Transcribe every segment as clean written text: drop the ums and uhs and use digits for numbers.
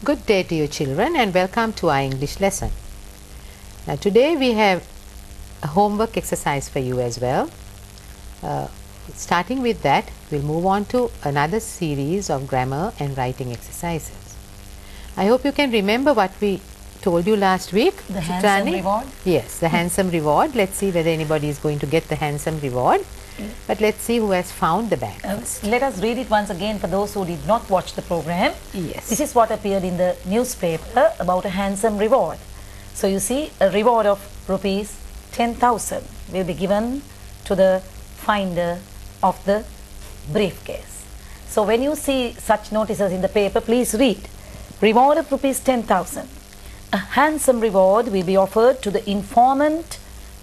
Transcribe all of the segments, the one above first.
Good day to you children and welcome to our English lesson. Now today we have a homework exercise for you as well. Starting with that, we'll move on to another series of grammar and writing exercises. I hope you can remember what we told you last week. The handsome reward? Yes, the handsome reward. Let's see whether anybody is going to get the handsome reward. But let's see who has found the bag. Let us read it once again for those who did not watch the program. Yes. This is what appeared in the newspaper about a handsome reward. So you see, a reward of rupees 10,000 will be given to the finder of the briefcase. So when you see such notices in the paper, please read. Reward of rupees 10,000. A handsome reward will be offered to the informant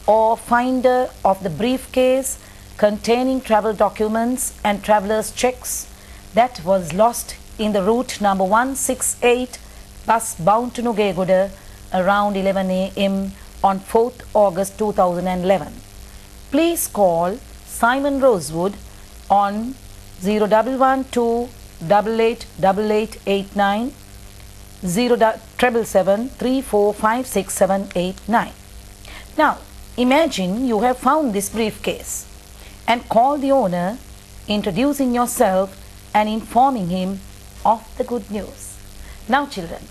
or finder of the briefcase containing travel documents and traveller's checks that was lost in the route number 168 bus bound to Nugegoda around 11 a.m. on 4th August 2011. Please call Simon Rosewood on 0112 888889 0777 3456789. Now imagine you have found this briefcase and call the owner, introducing yourself and informing him of the good news. Now children,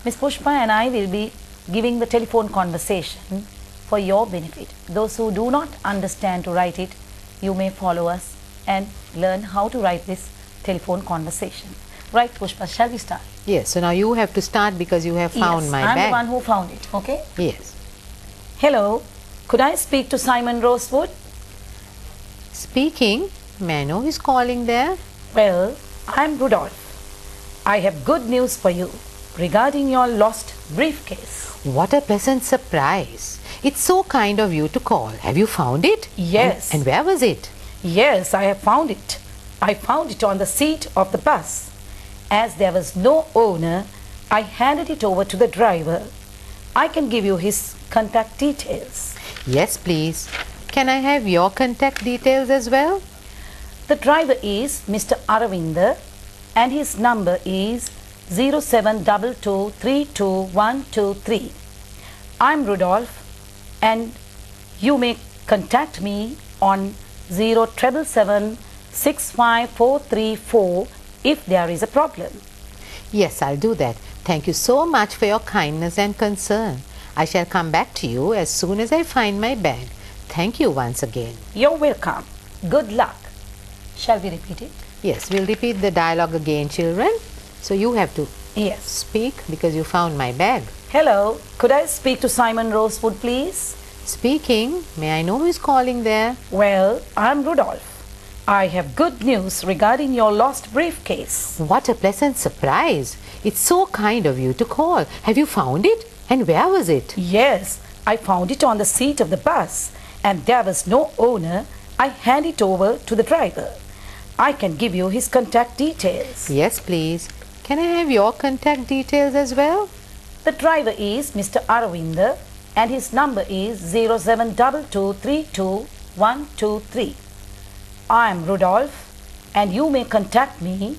Miss Pushpa and I will be giving the telephone conversation for your benefit. Those who do not understand to write it, you may follow us and learn how to write this telephone conversation. Right Pushpa, shall we start? Yes, so now you have to start because you have found my I'm bag. the one who found it, okay? Yes. Hello, could I speak to Simon Rosewood? Speaking. May I know who's calling there? Well, I'm Rudolph. I have good news for you regarding your lost briefcase. What a pleasant surprise. It's so kind of you to call. Have you found it? Yes. And where was it? Yes, I have found it. I found it on the seat of the bus. As there was no owner, I handed it over to the driver. I can give you his contact details. Yes, please. Can I have your contact details as well? The driver is Mr. Aravinda and his number is 0722322123. I'm Rudolph and you may contact me on 0777654434 if there is a problem. Yes, I'll do that. Thank you so much for your kindness and concern. I shall come back to you as soon as I find my bag. Thank you once again. You're welcome. Good luck. Shall we repeat it? Yes, we'll repeat the dialogue again, children. So you have to speak because you found my bag. Hello, could I speak to Simon Rosewood, please? Speaking. May I know who is calling there? Well, I'm Rudolph. I have good news regarding your lost briefcase. What a pleasant surprise. It's so kind of you to call. Have you found it? And where was it? Yes, I found it on the seat of the bus and there was no owner. I hand it over to the driver. I can give you his contact details. Yes, please. Can I have your contact details as well? The driver is Mr. Aravinda and his number is 0722322123. I am Rudolph and you may contact me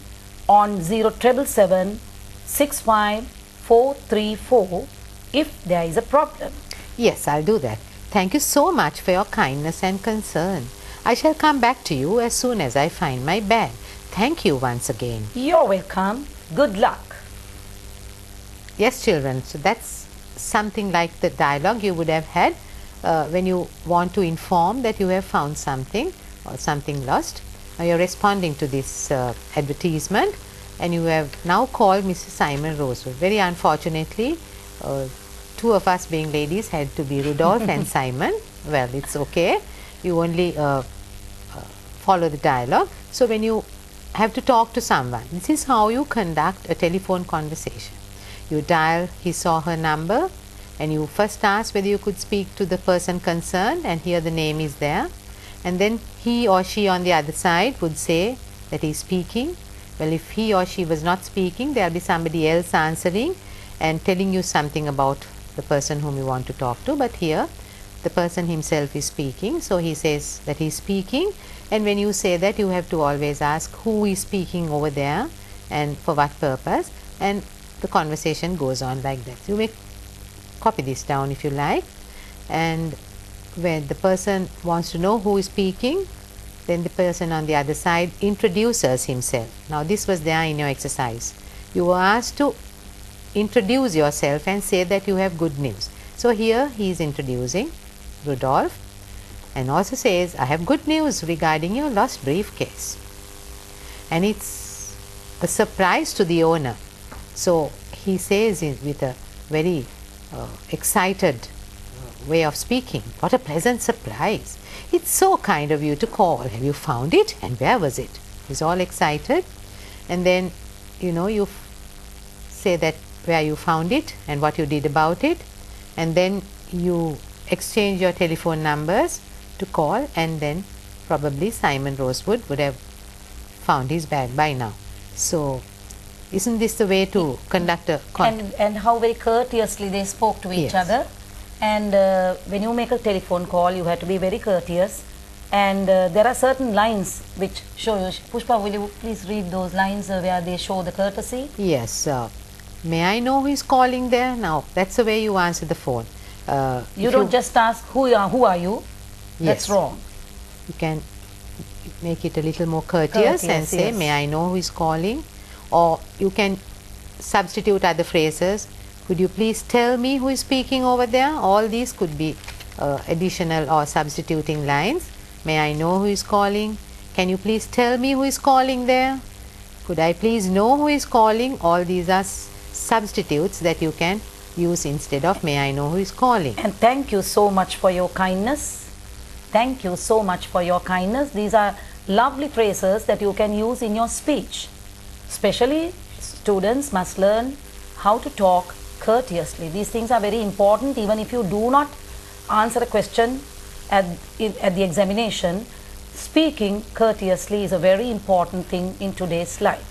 on 0777654434 if there is a problem. Yes, I'll do that. Thank you so much for your kindness and concern. I shall come back to you as soon as I find my bag. Thank you once again. You're welcome. Good luck. Yes, children, so that's something like the dialogue you would have had when you want to inform that you have found something or something lost. Now you're responding to this advertisement and you have now called Mr. Simon Rosewood. Very unfortunately, two of us being ladies had to be Rudolph and Simon. Well, it's okay. You only follow the dialogue. So when you have to talk to someone, this is how you conduct a telephone conversation. You dial his or her number and you first ask whether you could speak to the person concerned, and here the name is there, and then he or she on the other side would say that he is speaking. Well, if he or she was not speaking, there will be somebody else answering and telling you something about the person whom you want to talk to, but here the person himself is speaking, so he says that he is speaking, and when you say that, you have to always ask who is speaking over there and for what purpose, and the conversation goes on like that. You may copy this down if you like, and when the person wants to know who is speaking, then the person on the other side introduces himself. Now this was there in your exercise. You were asked to introduce yourself and say that you have good news. So here he is introducing Rudolph and also says, I have good news regarding your lost briefcase. And it's a surprise to the owner. So he says with a very excited way of speaking, what a pleasant surprise. It's so kind of you to call. Have you found it? And where was it? He's all excited. And then, you say that where you found it and what you did about it. And then you exchange your telephone numbers to call, and then probably Simon Rosewood would have found his bag by now. So isn't this the way to conduct a and how very courteously they spoke to each other. And when you make a telephone call, you have to be very courteous. And there are certain lines which show you. Pushpa, will you please read those lines where they show the courtesy? Yes. May I know who is calling there? Now, that's the way you answer the phone. You don't just ask, who are you? That's wrong. You can make it a little more courteous and say, may I know who is calling? Or you can substitute other phrases. Could you please tell me who is speaking over there? All these could be additional or substituting lines. May I know who is calling? Can you please tell me who is calling there? Could I please know who is calling? All these are substitutes that you can use instead of may I know who is calling. And thank you so much for your kindness. Thank you so much for your kindness. These are lovely phrases that you can use in your speech. Especially students must learn how to talk courteously. These things are very important. Even if you do not answer a question at the examination, speaking courteously is a very important thing in today's life.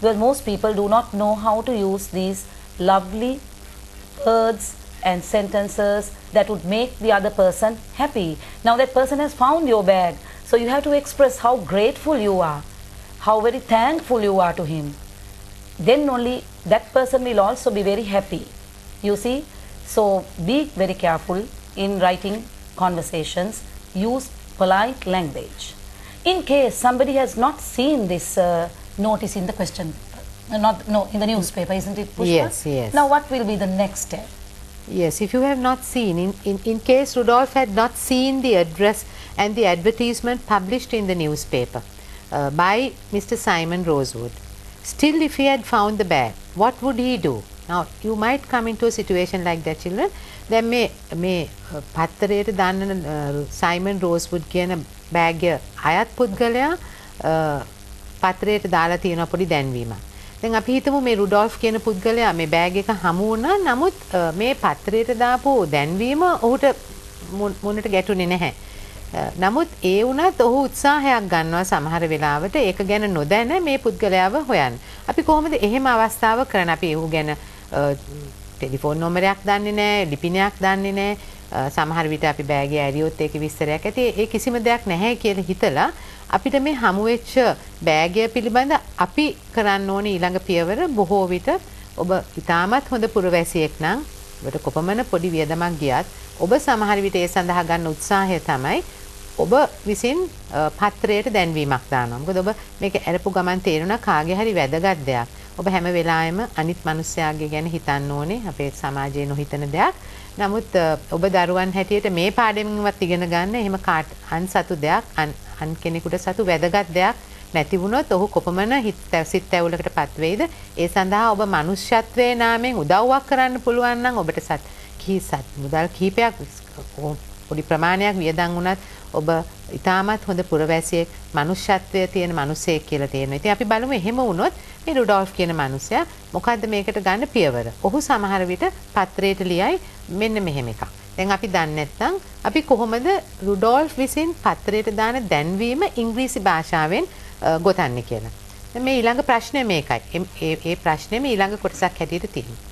Because most people do not know how to use these lovely words and sentences that would make the other person happy. Now that person has found your bag, so you have to express how grateful you are, how very thankful you are to him. Then only that person will also be very happy. You see, so be very careful in writing conversations. Use polite language. In case somebody has not seen this notice in the question, in the newspaper, isn't it, Pushpa? Yes, yes. Now what will be the next step? Yes, if you have not seen, in case Rudolph had not seen the address and the advertisement published in the newspaper by Mr. Simon Rosewood, still if he had found the bag, what would he do? Now you might come into a situation like that, children. Then මේ පත්තරයට දාන්න Simon Rosewood කියන bag එක අයත් පුද්ගලයා පත්තරයට දාලා තියෙන පොඩි දැන්වීමක්. දැන් අපි හිතමු මේ රුඩෝල්ෆ් කියන පුද්ගලයා මේ බෑග් එක හමු වුණා. නමුත් මේ පත්තරයට දාපු දැන්වීම ඔහුට මුණට ගැටුනේ නැහැ. නමුත් ඒ වුණත් ඔහු උත්සාහයක් ගන්නවා සමහර වෙලාවට ඒක ගැන නොදැන මේ පුද්ගලයාව හොයන්න. අපි කොහොමද එහෙම අවස්ථාවක් කරන්නේ? අපි ඔහු ගැන ටෙලිෆෝන් නම්බරයක් දන්නේ නැහැ, ලිපිනයක් දන්නේ නැහැ. සමහර විට අපි බෑගේ ඇරියොත් ඒකේ විස්තරයක් ඇති. ඒ කිසිම දෙයක් නැහැ කියලා හිතලා අපිට මේ හමු වෙච්ච බෑගය පිළිබඳ අපි කරන්න ඕනේ ඊළඟ පියවර බොහෝ විට ඔබ ඉතාමත් හොඳ පුරවැසියෙක් නම් ඔබට කොපමණ පොඩි වියදමක් ගියත් ඔබ සමහර විට ඒ සඳහා ගන්න උත්සාහය තමයි ඔබ විසින් පත්‍රයට දැන්වීමක් දානවා. මොකද ඔබ මේක අරපු ගමන් තේරුණා කාගේ හරි වැදගත් දෙයක්. ඔබ හැම වෙලාවෙම අනිත් මිනිස්යාගේ ගැන හිතන්න ඕනේ. අපේ සමාජයේ නොහිතන දෙයක්. නමුත් ඔබ දරුවන් හැටියට මේ පාඩමෙන්වත් ඉගෙන ගන්න එහෙම අන්සතු දෙයක් අන් කෙනෙකුට සතු වැදගත් දෙයක් නැති වුණොත් ඔහු කොපමණ සිත් ඇවුලකටපත් වෙයිද? ඒ සඳහා ඔබ මනුෂ්‍යත්වයේ නාමයෙන් උදව්වක් කරන්න පුළුවන් නම් ඔබට මුදල් කිහිපයක් පොඩි ප්‍රමාණයක් වියදම් වුණත් ඔබ ඉතාමත් හොඳ පුරවැසියෙක් මනුෂ්‍යත්වයේ තියෙන මිනිසෙක් කියලා තේරෙනවා. ඉතින් අපි බලමු එහෙම වුණොත් මේ රුඩෝල්ෆ් කියන මිනිසයා මොකද්ද මේකට ගන්න පියවර? ඔහු සමහර විට පත්‍රයට ලියයි මෙන්න මෙහෙම එකක්. දැන් අපි දන්නේ නැත්නම් අපි කොහොමද රුඩෝල්ෆ් විසින් පත්‍රයට දාන දැන්වීම ඉංග්‍රීසි භාෂාවෙන් ගොතන්නේ කියලා. දැන් මේ ඊළඟ ප්‍රශ්නේ මේකයි. ඒ ප්‍රශ්නේ මේ ඊළඟ කොටසක් හැටියට තියෙනවා.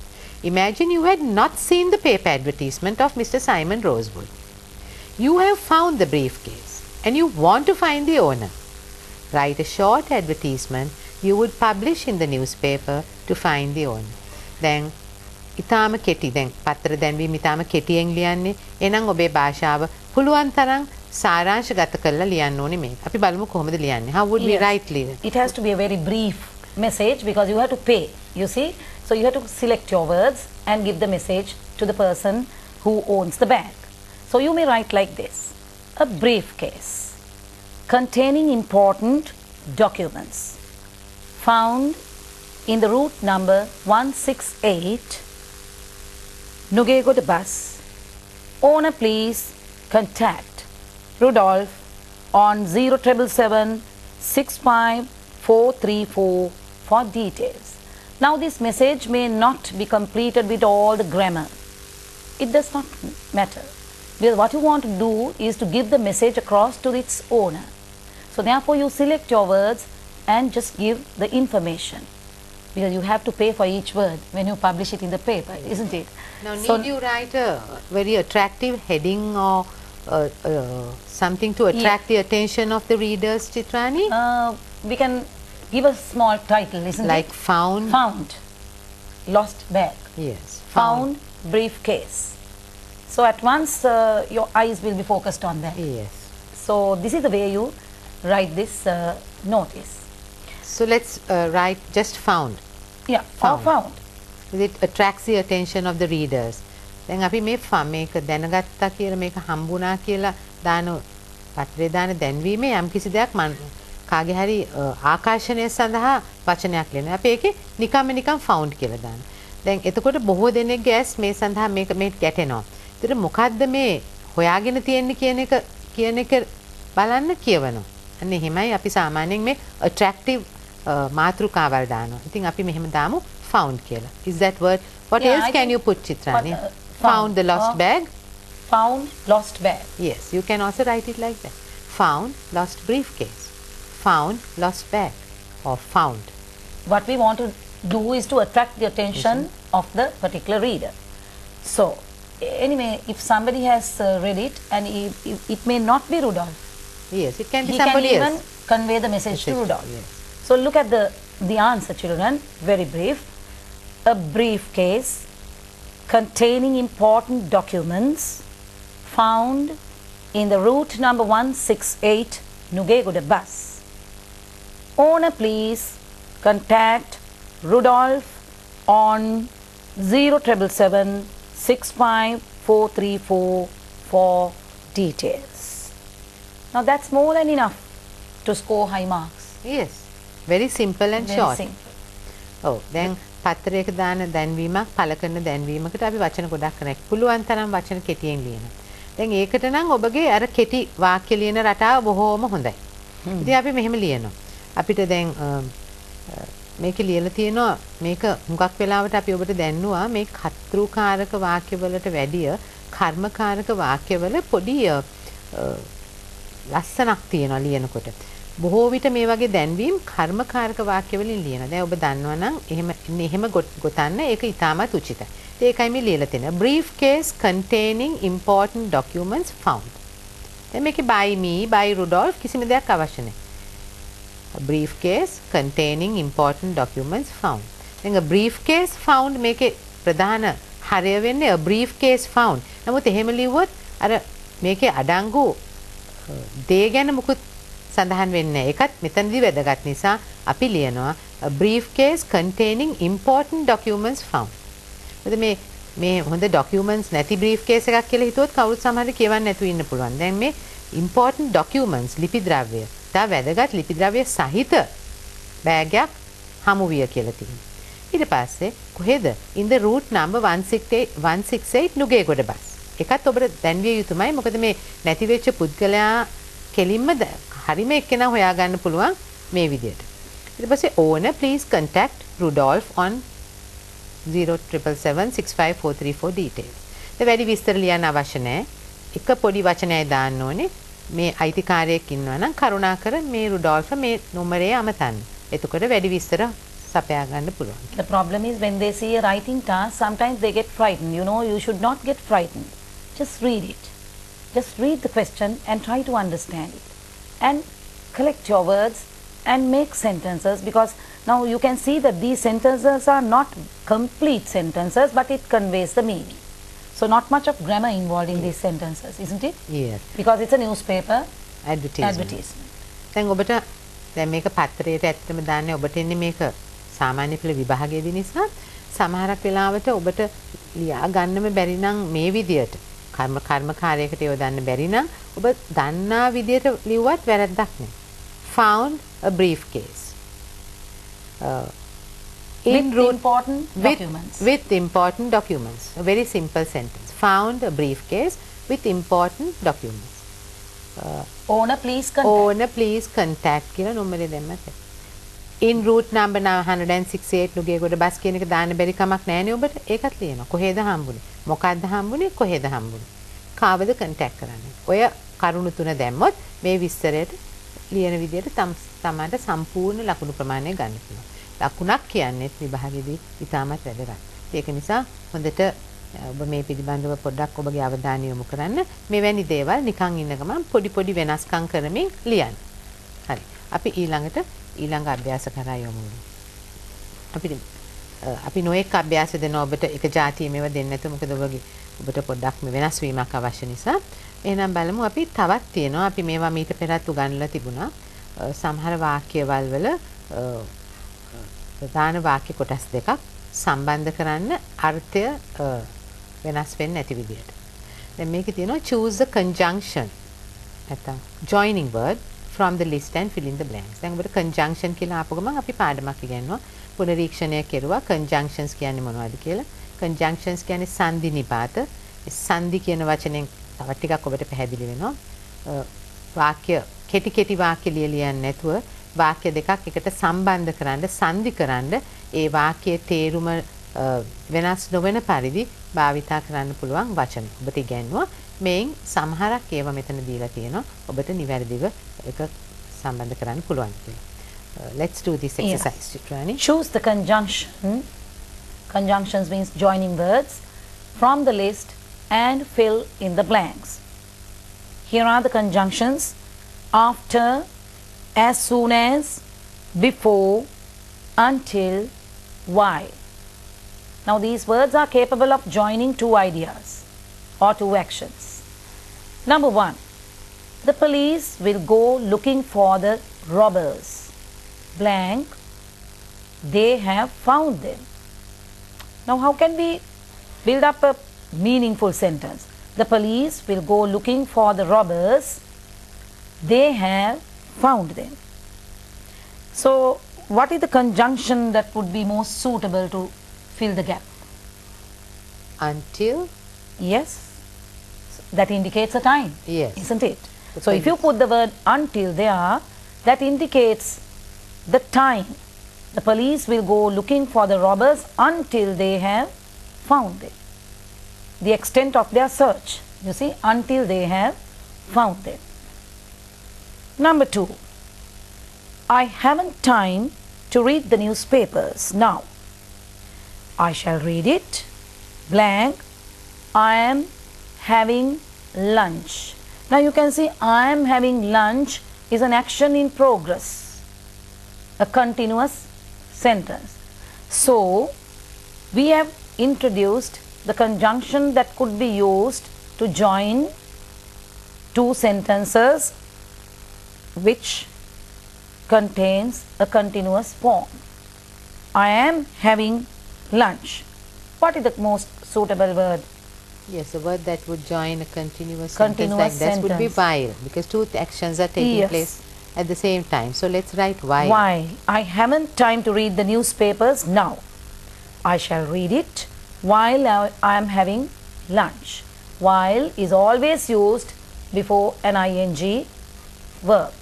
Imagine you had not seen the paper advertisement of Mr. Simon Rosewood. You have found the briefcase and you want to find the owner. Write a short advertisement you would publish in the newspaper to find the owner. දැන් ඉතාම කෙටි දැන් පත්‍ර දැන්වීම ඉතාම කෙටියෙන් ලියන්නේ. එහෙනම් ඔබේ භාෂාව පුළුවන් තරම් සාරාංශගත කරලා ලියන්න ඕනේ මේක. අපි බලමු කොහොමද ලියන්නේ. How would we write it? It has to be a very brief message because you have to pay, you see. So you have to select your words and give the message to the person who owns the bag. So you may write like this: a briefcase containing important documents found in the route number 168 Nugegoda bus. Owner please contact Rudolph on 0777 65434 for details. Now this message may not be completed with all the grammar. It does not matter. Because what you want to do is to give the message across to its owner. So therefore you select your words and just give the information. Because you have to pay for each word when you publish it in the paper, isn't it? Now need you write a very attractive heading or something to attract the attention of the readers, Chitrani? We can give a small title, isn't like it? found? Found. Lost bag. Yes. Found briefcase. So at once your eyes will be focused on that. Yes. So this is the way you write this notice. So let's write just found. Yeah, or found. It attracts the attention of the readers. දැන් අපි මේ මේක දැනගත්තා කියලා මේක හම්බුණා කියලා දාන පත්‍රේ දාන දැන්වීමේ යම් කිසි දෙයක් කාගේ හරි ආකර්ෂණය සඳහා වචනයක් ලියනවා. අපි ඒකේ නිකම්ම found කියලා දානවා. දැන් එතකොට බොහෝ දෙනෙක්ගේ ඇස් මේ සඳහා මේක ගැටෙනවා. ඒතර මොකද්ද මේ හොයාගෙන තියෙන්නේ කියන එක බලන්න කියවනවා. අන්න එහෙමයි අපි සාමාන්‍යයෙන් මේ attractive මාතෘකාවල් දානවා. ඉතින් අපි මෙහෙම දාමු found කියලා. Is that word? What else can you put, Chitrani? Found the lost bag. Found lost bag. Yes, you can also write it like that. Found lost briefcase. Found lost bag. Or found. What we want to do is to attract the attention of the particular reader. So anyway, if somebody has read it and it may not be Rudolph. Yes, it can be he somebody can even else. convey the message to Rudolph. Yes. So look at the answer, children. Very brief. A briefcase containing important documents found in the route number 168 Nugegoda bus. Owner please contact Rudolph on 0777 65434 for details. Now that's more than enough to score high marks. Yes. Very simple and Very short. simple. Oh, දැන් පත්‍රයක දාන දැන්වීමක් පළ කරන දැන්වීමකට අපි වචන ගොඩක් කරනවා. පුළුවන් තරම් වචන කෙටියෙන් ලියනවා. දැන් ඒකට නම් ඔබගේ අර කෙටි වාක්‍ය ලියන රටාව බොහෝම හොඳයි. ඉතින් අපි මෙහෙම ලියනවා. අපිට දැන් මේක ලියලා තියෙනවා මේක හුඟක් වෙලාවට අපි ඔබට දැන්නුවා මේ කර්තෘකාරක වාක්‍යවලට වැඩිය කර්මකාරක වාක්‍යවල පොඩි ලස්සනක් තියෙනවා ලියනකොට. බොහෝ විට මේ වගේ දැන්වීම් කර්මකාරක වාක්‍ය වලින් ලියනවා. දැන් ඔබ දන්නවා නම් එහෙම ගොතන්න ඒක ඉතාමත් උචිතයි. ඒකයි මේ ලියලා තියෙන්නේ. Briefcase containing important documents found. දැන් මේකේ by me, by Rudolph කිසිම දෙයක් අවශ්‍ය නැහැ. A briefcase containing important documents found. දැන් a briefcase found මේකේ ප්‍රධාන හරය වෙන්නේ a briefcase found. නමුත් එහෙම ලිව්වොත් අර මේකේ අඩංගු දේ ගැන මුකුත් සඳහන් වෙන්නේ නැහැ. ඒකත් මෙතනදී වැදගත් නිසා අපි ලියනවා a briefcase containing important documents found. මොකද මේ හොඳ documents නැති briefcase එකක් කියලා හිතුවොත් කවුරුත් සමහරවිට කියවන්න නැතුව ඉන්න පුළුවන්. දැන් මේ important documents ලිපි ද්‍රව්‍ය තා වැදගත් ලිපි ද්‍රව්‍ය සහිත බෑගයක් හමු විය කියලා තියෙනවා. ඊට පස්සේ කොහෙද? in the route number 168 Nugegoda bus. එකත් ඔබට දැන්විය යුතුමයි. මොකද මේ නැති වෙච්ච පුද්ගලයා කෙලින්ම හරිම එක්කෙනා හොයාගන්න පුළුවන් මේ විදියට. ඊට පස්සේ owner please contact Rudolph on 0777 details. වැඩි විස්තර ලියන්න අවශ්‍ය නැහැ. එක පොඩි වචනයයි දාන්න ඕනේ. මේ අයිතිකාරයෙක් ඉන්නවා නම් කරුණාකර මේ රුඩෝල්ෆ් මේ නම්බරේ අමතන්න. එතකොට වැඩි විස්තර සපයා ගන්න පුළුවන්. The problem is when they see a writing task, sometimes they get frightened. You know, you should not get frightened. Just read it. Just read the question and try to understand it. And collect your words and make sentences, because Now you can see that these sentences are not complete sentences, but it conveys the meaning. So not much of grammar involved in these sentences, isn't it? Yes. Because it's a newspaper advertisement. දැන් ඔබට දැන් මේක පත්තරයට ඇත්තටම දාන්නේ ඔබට එන්නේ මේක සාමාන්‍ය පෙළ විභාගයේදී නිසා සමහරක් වෙලාවට ඔබට ලියා ගන්නම බැරි නම් මේ විදියට කර්මකාරයකට යොදන්න බැරි නම් ඔබ දන්නා විදියට ලිව්වත් වැරද්දක් නෑ. Found a briefcase. With important documents. A very simple sentence. Found a briefcase with important documents. Owner please contact කියලා නම්බරේ දැම්මත් in route number 168 Nugegoda bus කියන එක දාන්න බැරි කමක් නැහැ නේ ඔබට. ඒකත් ලියනවා. කොහෙද හම්බුනේ? මොකද්ද හම්බුනේ? කොහෙද හම්බුනේ? කාවද කන්ටැක්ට් කරන්නේ? ඔය කරුණු තුන දැම්මොත් මේ විස්තරයට ලියන විදිහට තමන්ට සම්පූර්ණ ලකුණු ප්‍රමාණය ගන්න පුළුවන්. ලකුණක් කියන්නේ විභාගයේදී ඉතාමත් වැදගත්. ඒක නිසා හොඳට ඔබ මේ පිළිබඳව පොඩ්ඩක් ඔබගේ අවධානය යොමු කරන්න. මෙවැනි දේවල් නිකන් ඉන්න ගමන් පොඩි වෙනස්කම් කරමින් ලියන්න. හරි. අපි ඊළඟ අභ්‍යාස කරා යමු. අපි නොඑක අභ්‍යාස දෙන ඔබට එක જાතිය මේව දෙන්න නැතුව මොකද ඔබට පොඩ්ඩක් මේ වෙනස් වීමක් අවශ්‍ය නිසා. එහෙනම් බලමු අපි තවත් තියෙනවා. අපි මේවා මීට පෙරත් උගන්වලා තිබුණා. සමහර වාක්‍යවල වල ප්‍රධාන වාක්‍ය කොටස් දෙකක් සම්බන්ධ කරන්න අර්ථය වෙනස් වෙන්නේ නැති විදිහට. දැන් මේකේ තියෙනවා choose the conjunction නැත්නම් joining word from the list and fill in the blanks. දැන් ඔබට conjunction කියලා ආපු ගමන් අපි පාඩමක් ඉගෙනනවා. පුනරීක්ෂණය කෙරුවා conjunctions කියන්නේ මොනවද කියලා. conjunctions කියන්නේ සංදි නිපාත. සංදි කියන වචනෙන් තව ටිකක් ඔබට පැහැදිලි වෙනවා. වාක්‍ය කෙටි වාක්‍ය ලියන්නේ නැතුව වාක්‍ය දෙකක් එකට සම්බන්ධ කරන්න සංදි කරන්න ඒ වාක්‍යයේ තේරුම වෙනස් නොවන පරිදි භාවිතා කරන්න පුළුවන් වචන. ඔබට ඉගෙනුවා මේන් සමහරක් ඒවා මෙතන දීලා තියෙනවා. ඔබට නිවැරදිව ඒක සම්බන්ධ කරන්න පුළුවන් කියලා. Let's do this exercise, Chitrani. Choose the conjunction. Conjunctions means joining words from the list and fill in the blanks. Here are the conjunctions: after, as soon as, before, until, while. Now these words are capable of joining two ideas or two actions. Number 1, the police will go looking for the robbers. Blank, they have found them. Now how can we build up a meaningful sentence? The police will go looking for the robbers. They have found them. So what is the conjunction that would be most suitable to fill the gap? Until. Yes, that indicates a time. Yes, isn't it? So if you put the word until there, that indicates the time. The police will go looking for the robbers until they have found them. The extent of their search, you see, until they have found them. Number 2, I haven't time to read the newspapers now. I shall read it. Blank, I am having lunch. Now you can see I am having lunch is an action in progress, a continuous sentence. So we have introduced the conjunction that could be used to join two sentences which contains a continuous form. I am having lunch. What is the most suitable word? Yes, a word that would join a continuous sentence like this would be while, because two actions are taking place at the same time. So let's write while. While. I haven't time to read the newspapers now. I shall read it while I am having lunch. While is always used before an ing verb.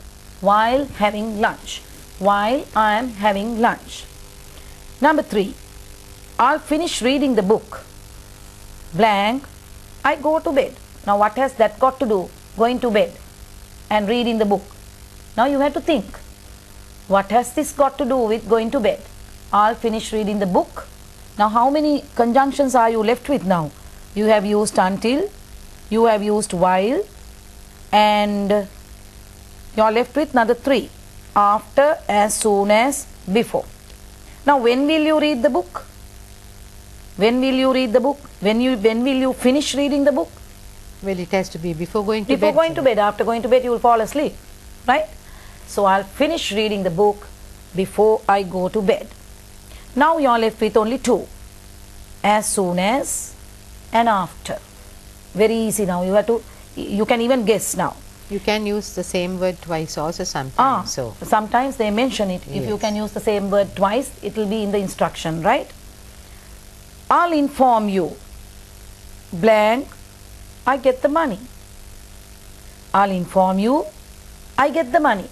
While having lunch. While I am having lunch. Number 3, I'll finish reading the book. Blank, I go to bed. Now what has that got to do? Going to bed and reading the book. Now you have to think, what has this got to do with going to bed? I'll finish reading the book. Now how many conjunctions are you left with now? You have used until, you have used while, and you are left with another 3. After, as soon as, before. Now when will you read the book? When will you read the book? When will you finish reading the book? Well, it has to be before going to bed. Before going to bed. After going to bed, you will fall asleep, right? So I'll finish reading the book before I go to bed. Now you are left with only two: as soon as and after. Very easy now. You can even guess now. You can use the same word twice also sometimes. So sometimes they mention it. Yes. If you can use the same word twice, it will be in the instruction, right? I'll inform you, blank, I get the money. I'll inform you, I get the money.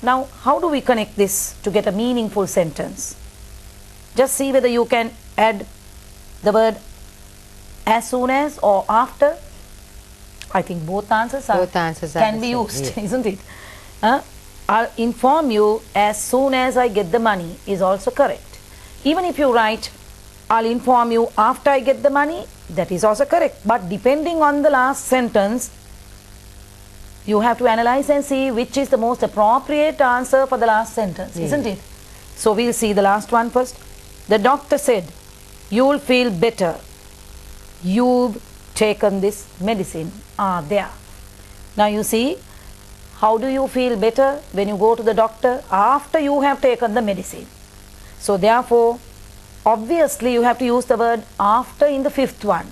Now, how do we connect this to get a meaningful sentence? Just see whether you can add the word as soon as or after. I think both answers can be used, yes. Isn't it? I'll inform you as soon as I get the money is also correct. Even if you write, I'll inform you after I get the money, that is also correct. But depending on the last sentence, you have to analyze and see which is the most appropriate answer for the last sentence, isn't it? So we'll see the last one first. The doctor said, you'll feel better. You've taken this medicine. There. Now you see, how do you feel better when you go to the doctor? After you have taken the medicine. So therefore, obviously you have to use the word after in the fifth one.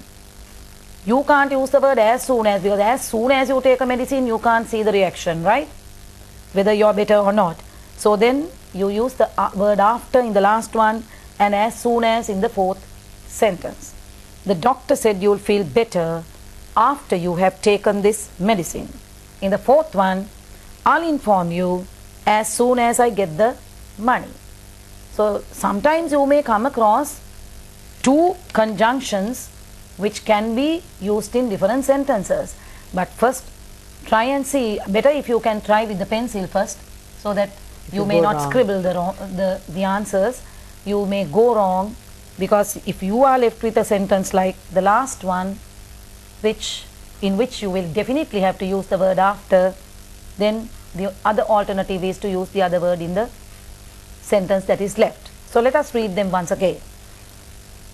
You can't use the word as soon as, because as soon as you take a medicine, you can't see the reaction, right? Whether you're better or not. So then you use the word after in the last one and as soon as in the fourth sentence. The doctor said you'll feel better after you have taken this medicine. In the fourth one, I'll inform you as soon as I get the money. So sometimes you may come across two conjunctions which can be used in different sentences. But first try and see, better if you can try with the pencil first, so that you may not scribble the answers. You may go wrong, because if you are left with a sentence like the last one, in which you will definitely have to use the word after, then the other alternative is to use the other word in the sentence that is left. So let us read them once again.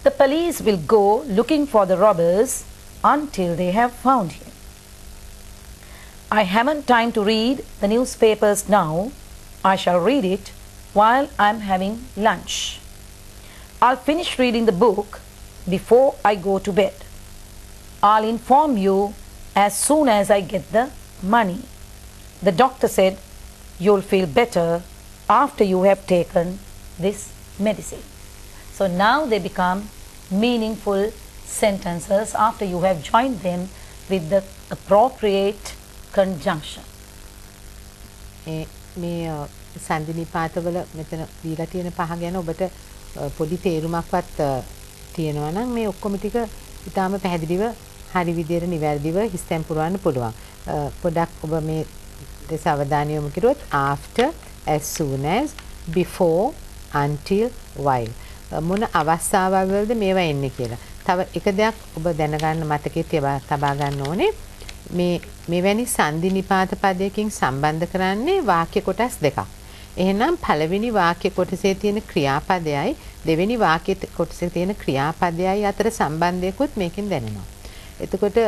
The police will go looking for the robbers until they have found him. I haven't time to read the newspapers now. I shall read it while I'm having lunch. I'll finish reading the book before I go to bed. I'll inform you as soon as I get the money. The doctor said you'll feel better after you have taken this medicine. So now they become meaningful sentences after you have joined them with the appropriate conjunction. මේ සන්ධිනිපාතවල මෙතන දීලා තියෙන පහ ගැන ඔබට පොඩි තේරුමක්වත් තියෙනවා නම් මේ ඔක්කොම ටික ඉතාලම පැහැදිලිව හරි විදියට නිවැරදිව හිස්තැන් පුරවන්න පුළුවන්. පොඩක් ඔබ මේ දෙස අවධානය යොමු කරුවොත් after, as soon as, before, until, while මොන අවස්ථාවවලද මේවා එන්නේ කියලා. තව එක දෙයක් ඔබ දැනගන්න මතකයේ තබා ගන්න ඕනේ. මෙවැනි සන්ධි නිපාත පදයකින් සම්බන්ධ කරන්නේ වාක්‍ය කොටස් දෙකක්. එහෙනම් පළවෙනි වාක්‍ය කොටසේ තියෙන ක්‍රියාපදයයි දෙවෙනි වාක්‍ය කොටසේ තියෙන ක්‍රියාපදයයි අතර සම්බන්ධයකුත් මේකෙන් දැනෙනවා. එතකොට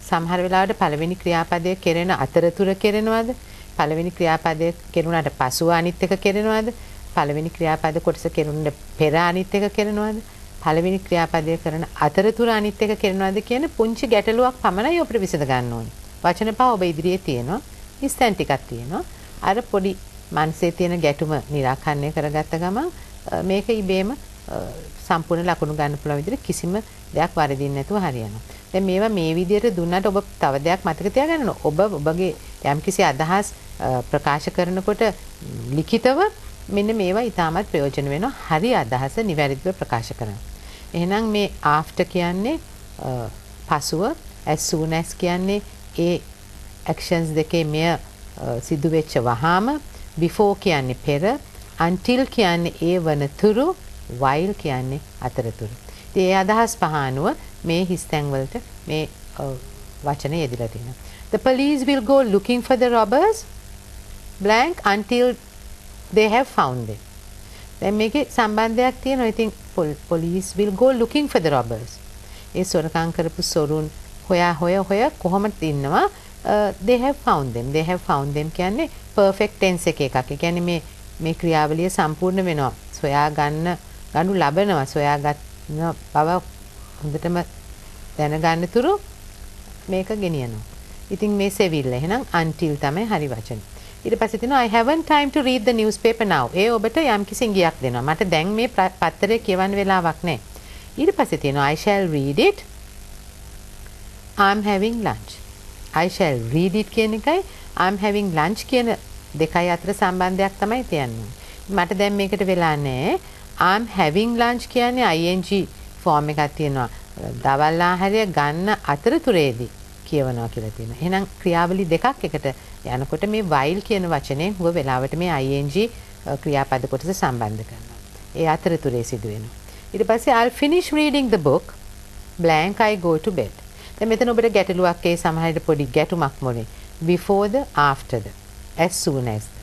සමහර වෙලාවට පළවෙනි ක්‍රියාපදයේ කෙරෙන අතරතුර කෙරෙනවද? පළවෙනි ක්‍රියාපදයේ කෙරුණාට පසුව අනිත් එක කෙරෙනවද? පළවෙනි ක්‍රියාපද කොටස කෙරුණ පෙර අනිත් එක කෙරෙනවද? පළවෙනි ක්‍රියාපදයේ කරන අතරතුර අනිත් එක කෙරෙනවද කියන පුංචි ගැටලුවක් පමණයි අපිට විසඳ ගන්න ඕනේ. වචන පහ ඔබ ඉදිරියේ තියෙනවා. ඉස්තැන් ටිකක් තියෙනවා. අර පොඩි මනසේ තියෙන ගැටුම निराකරණය කරගත්ත ගමන් මේක ඉබේම සම්පූර්ණ ලකුණු ගන්න පුළුවන් විදිහට කිසිම දෙයක් වරදින්න නැතුව හරියනවා. දැන් මේවා මේ විදිහට දුන්නාට ඔබ තව දෙයක් මතක තියාගන්න ඕන. ඔබගේ යම්කිසි අදහස් ප්‍රකාශ කරනකොට ලිඛිතව මෙන්න මේවා ඉතාමත් ප්‍රයෝජන වෙනවා. හරි අදහස නිවැරදිව ප්‍රකාශ කරන්න. එහෙනම් මේ after කියන්නේ පසුව, as soon as කියන්නේ ඒ actions දෙකේ මෙය සිදු වෙච්ච වහාම, before කියන්නේ පෙර, until කියන්නේ ඒ වනතුරු, while කියන්නේ අතරතුරු. ඉතින් ඒ අදහස් පහ අනුව මේ හිස්තැන් වලට මේ වචන යෙදලා තියෙනවා. The police will go looking for the robbers blank until they have found them. දැන් මේකේ සම්බන්ධයක් තියෙනවා. ඉතින් police will go looking for the robbers. ඒ සොරකම් කරපු සොරුන් හොයා කොහොමද ඉන්නවා? They have found them. They have found them කියන්නේ perfect tense එකක්. ඒ කියන්නේ මේ ක්‍රියාවලිය සම්පූර්ණ වෙනවා. සොයා ගනු ලබනවා. සොයා ගන්න බව හොඳටම දැනගන්න තුරු මේක ගෙනියනවා. ඉතින් මේ සෙවිල්ල එහෙනම් until තමයි හරි වචනේ. ඊට පස්සේ තියෙනවා I haven't time to read the newspaper now. ඒ ඔබට යම්කිසි ඉඟියක් දෙනවා. මට දැන් මේ පත්තරේ කියවන්න වෙලාවක් නැහැ. ඊට පස්සේ තියෙනවා I shall read it. I'm having lunch. I shall read it කියන එකයි I'm having lunch කියන දෙකයි අතර සම්බන්ධයක් තමයි තියන්නේ. මට දැන් මේකට වෙලා නැහැ. I'm having lunch කියන්නේ ing ෆෝම් එකක් තියෙනවා. දවල් ආහාරය ගන්න අතරතුරේදී කියවනවා කියලා තියෙනවා. එහෙනම් ක්‍රියාවලි දෙකක් එකට යනකොට මේ while කියන වචනේ හුව වෙලාවට මේ ing ක්‍රියාපද කොටස සම්බන්ධ කරනවා. ඒ අතරතුරේ සිදු වෙනවා. ඊට පස්සේ I'll finish reading the book blank I go to bed. දැන් මෙතන ඔබට ගැටලුවක් ඒ සමහරවිට පොඩි ගැටුමක් මොනේ. before the after the as soon as the.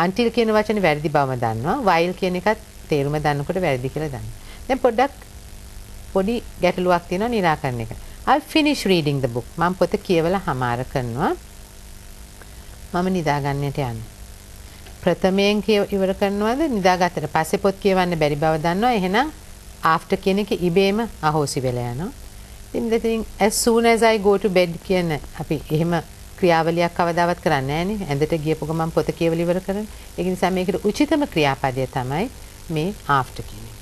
until කියන වචනේ වැරදි බවම දන්නවා. while කියන එකත් තේරුම දන්නකොට වැරදි කියලා දන්නවා. දැන් පොඩ්ඩක් පොඩි ගැටලුවක් තියෙනවා निराකරණය කරන්න. I'll finish reading the book. මම පොත කියවලා හමාර කරනවා. මම නිදාගන්නට යන්නේ. ප්‍රථමයෙන් ඉවර කරනවද නිදාගත්තට පස්සේ පොත් කියවන්න බැරි බව දන්නවා. එහෙනම් after කියන එක ඉබේම අහෝසි වෙලා යනවා. ඉතින් as soon as I go to bed කියන අපි එහෙම ක්‍රියාවලියක් කවදාවත් කරන්නේ නැහැ නේ. ඇඳට ගියපු ගමන් පොත කියවලා ඉවර කරන්නේ. ඒක නිසා මේකට උචිතම ක්‍රියාපදය තමයි මේ after කියන එක.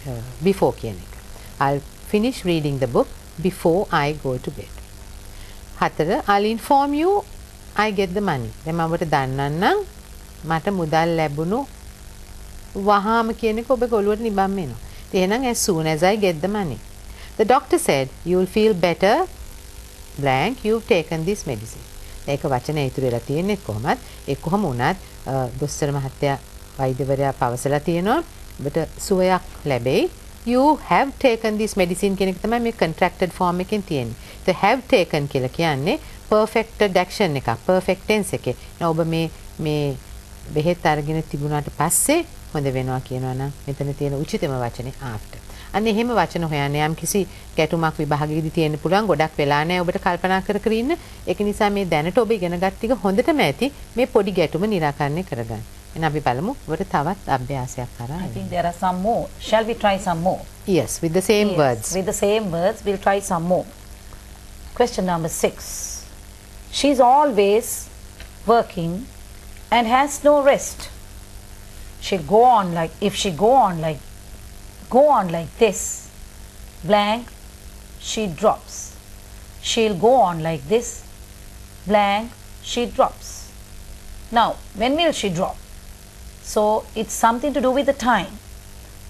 before කියන එක. I'll finish reading the book before I go to bed. 4 I'll inform you I get the money. දැන් මම ඔබට දන්නන්නම් මට මුදල් ලැබුණු වහාම කියන එක ඔබ ඔළුවට නිබම් වෙනවා. එහෙනම් as soon as I get the money. The doctor said you'll feel better blank you've taken this medicine. ඒක වචනේ ඉතුරු වෙලා තියෙන්නේ කොහොමද? ඒ කොහොම වුණත් දොස්තර මහත්තයා වෛද්‍යවරයා පවසලා තියෙනවා ඔබට සුවයක් ලැබෙයි. You have taken this medicine කියන එක තමයි මේ contracted form එකෙන් තියෙන්නේ. The have taken කියලා කියන්නේ perfected action එකක්. perfect tense එකේ. ඔබ මේ බෙහෙත් අරගෙන තිබුණාට පස්සේ හොඳ වෙනවා කියනවා නම් මෙතන තියෙන උචිතම වචනේ after. අන්න එහෙම වචන හොයන්න යම් කිසි ගැටුමක් විභාගයේදී තියෙන්න පුළුවන්. ගොඩක් වෙලා නැහැ ඔබට කල්පනා කර ඉන්න. ඒක නිසා මේ දැනට ඔබ ඉගෙන ගන්න ටික හොඳටම ඇති මේ පොඩි ගැටුම निराකරණය කරගන්න. එහෙනම් අපි බලමු ඔබට තවත් අභ්‍යාසයක් කරා. I think there are some more. Shall we try some more? Yes, with the same words. With the same words, we'll try some more. Question number 6. She's always working and has no rest. She'll go on like, if she go on like this, blank, she drops. She'll go on like this, blank, she drops. Now, when will she drop? So, it's something to do with the time.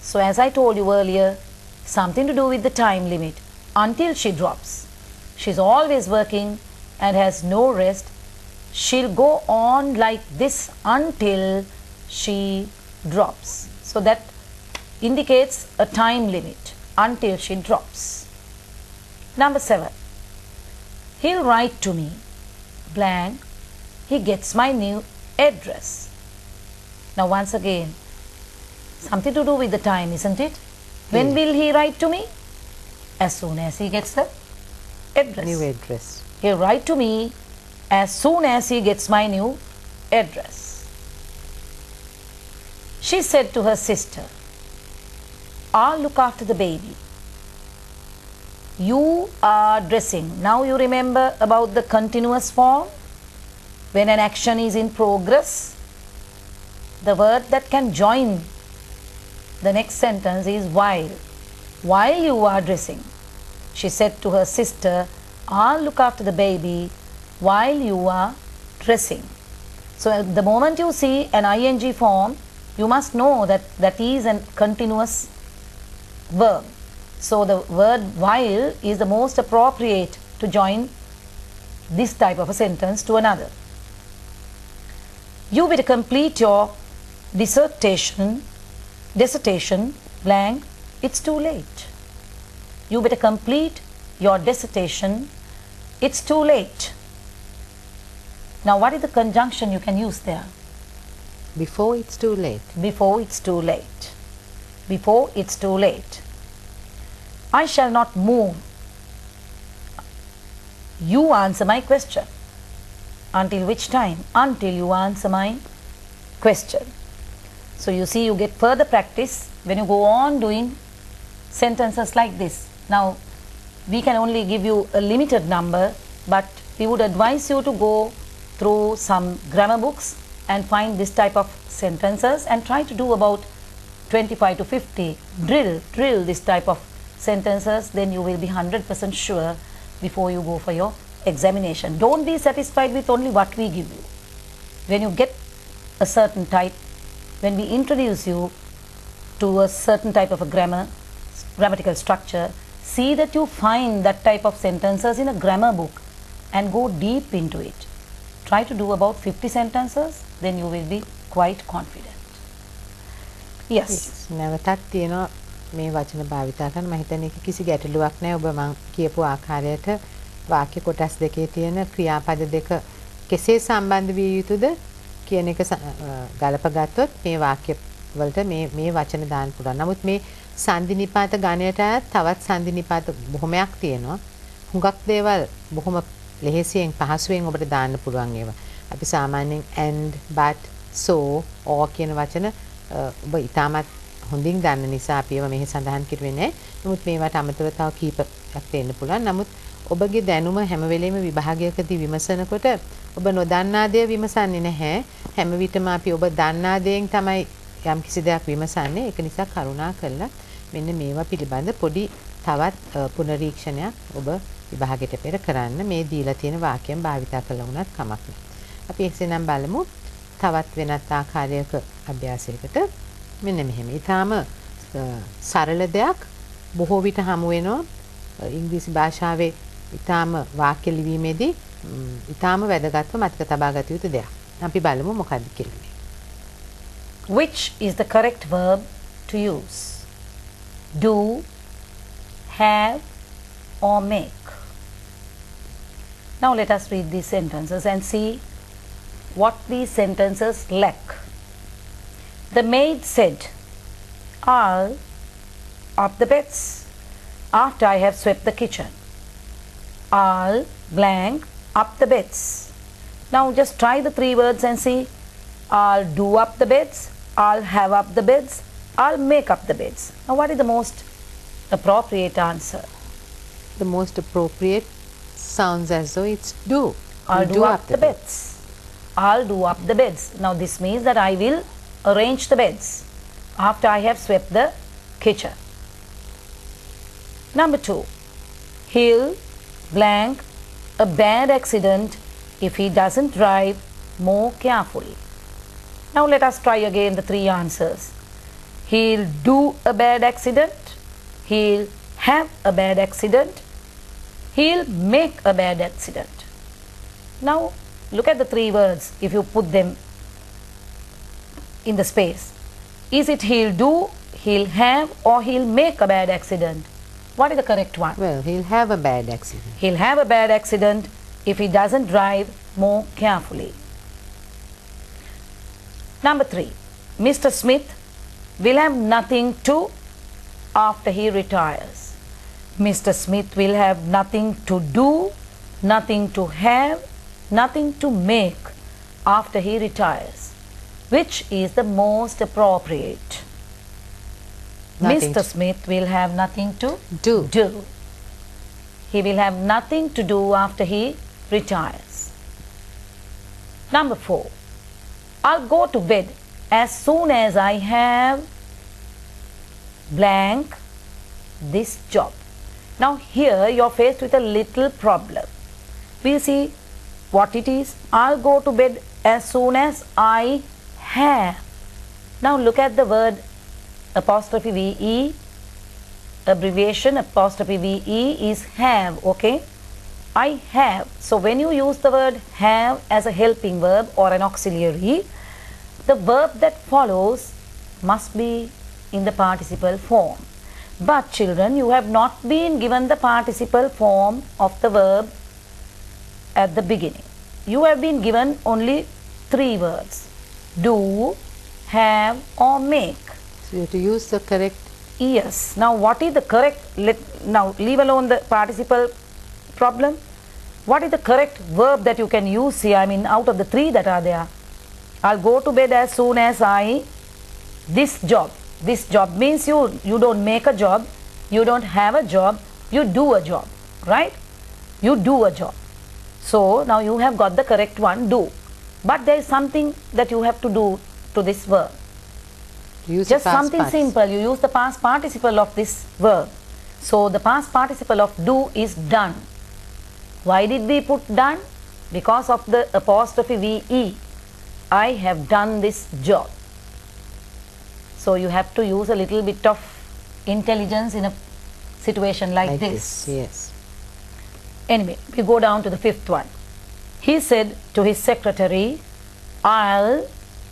So, as I told you earlier, something to do with the time limit until she drops. She's always working and has no rest. She'll go on like this until she drops. So, that indicates a time limit until she drops. Number 7. He'll write to me, blank, he gets my new address. Now once again, something to do with the time, isn't it? When will he write to me? As soon as he gets the address. New address. He'll write to me as soon as he gets my new address. She said to her sister, I'll look after the baby. You are dressing. Now you remember about the continuous form. When an action is in progress, the word that can join the next sentence is while. While you are dressing. She said to her sister, I'll look after the baby while you are dressing. So at the moment you see an ing form, you must know that that is a continuous verb. So the word while is the most appropriate to join this type of a sentence to another. You better complete your dissertation blank, it's too late. You better complete your dissertation, it's too late. Now what is the conjunction you can use there? Before it's too late. Before it's too late. before it's too late. I shall not move. You answer my question. Until which time? Until you answer my question. So you see, you get further practice when you go on doing sentences like this. Now, we can only give you a limited number, but we would advise you to go through some grammar books and find this type of sentences and try to do about 25 to 50. Drill this type of sentences, then you will be 100% sure before you go for your examination. Don't be satisfied with only what we give you. When you get a certain type, when we introduce you to a certain type of a grammatical structure, see that you find that type of sentences in a grammar book and go deep into it. Try to do about 50 sentences, then you will be quite confident. Yes. නැවතත් තියෙනවා මේ වචන භාවිතා කරන මම හිතන්නේ ඒක කිසි ගැටලුවක් නැහැ. ඔබ මම කියපු ආකාරයට වාක්‍ය කොටස් දෙකේ තියෙන ක්‍රියාපද දෙක කෙසේ සම්බන්ධ විය යුතුද කියන එක ගලප ගත්තොත් මේ වාක්‍ය වලට මේ වචන දාන්න පුළුවන්. නමුත් මේ සංදි නිපාත ගණයට තවත් සංදි නිපාත බොහොමයක් තියෙනවා. හුඟක් දේවල් බොහොම ලෙහෙසියෙන් පහසුවෙන් ඔබට දාන්න පුළුවන් ඒවා. අපි සාමාන්‍යයෙන් and, but, so, or කියන වචන ඔබ ඉතාමත් හොඳින් දන්න නිසා අපි ඒවා මෙහි සඳහන් කිරුවේ නැහැ. නමුත් මේවට අමතරව තව කීපයක් දෙන්න පුළුවන්. නමුත් ඔබගේ දැනුම හැම වෙලෙම විභාගයකදී විමසනකොට ඔබ නොදන්නා දේ විමසන්නේ නැහැ. හැම විටම අපි ඔබ දන්නා දේෙන් තමයි යම් කිසි දෙයක් විමසන්නේ. ඒක නිසා කරුණා කරලා මෙන්න මේවා පිළිබඳ පොඩි තවත් පුනරීක්ෂණයක් ඔබ විභාගයට පෙර කරන්න. මේ දීලා තියෙන වාක්‍යයන් භාවිතා කළා වුණත් කමක් නැහැ. අපි එසේනම් බලමු තවත් වෙනත් ආකාරයක අභ්‍යාසයකට. මෙන්න මෙහෙම. ඊටාම සරල දෙයක් බොහෝ විට හමු වෙනවා ඉංග්‍රීසි භාෂාවේ ඊටාම වාක්‍ය ලිවීමේදී ඊටාම වැදගත්ව මතක තබා ගත යුතු දෙයක්. අපි බලමු මොකක්ද කියලා. Which is the correct verb to use? Do, have, or make? Now let us read these sentences and see what these sentences lack. The maid said, I'll up the beds after I have swept the kitchen. I'll blank up the beds. Now just try the three words and see. I'll do up the beds, I'll have up the beds, I'll make up the beds. Now what is the most appropriate answer? The most appropriate sounds as though it's do. I'll do up the beds. I'll do up the beds. Now this means that I will arrange the beds after I have swept the kitchen. Number 2. He'll blank a bad accident if he doesn't drive more carefully. Now let us try again the three answers. He'll do a bad accident, he'll have a bad accident, he'll make a bad accident. Now look at the three words if you put them in the space. Is it he'll do, he'll have, or he'll make a bad accident? What is the correct one? Well, he'll have a bad accident. He'll have a bad accident if he doesn't drive more carefully. Number 3. Mr. Smith will have nothing to after he retires. Mr. Smith will have nothing to do, nothing to have, nothing to make after he retires. Which is the most appropriate? Nothing Mr. Smith will have nothing to do. He will have nothing to do after he retires. Number 4. I'll go to bed as soon as I have blank this job. Now here you are faced with a little problem. We'll see what it is. I'll go to bed as soon as I have. Now look at the word apostrophe VE, abbreviation apostrophe VE is have, okay? I have. So when you use the word have as a helping verb or an auxiliary, the verb that follows must be in the participle form. But children, you have not been given the participle form of the verb at the beginning. You have been given only three words: do, have, or make. So you have to use the correct. Yes. Now what is the correct, now leave alone the participle problem. What is the correct verb that you can use here? I mean, out of the 3 that are there. I'll go to bed as soon as this job. This job means you don't make a job, you don't have a job, you do a job, right? You do a job. So now you have got the correct one, do. But there is something that you have to do to this verb. Use Just something simple. You use the past participle of this verb. So the past participle of do is done. Why did we put done? Because of the apostrophe VE. I have done this job. So you have to use a little bit of intelligence in a situation like this. Yes. Anyway, we go down to the 5th one. He said to his secretary, I'll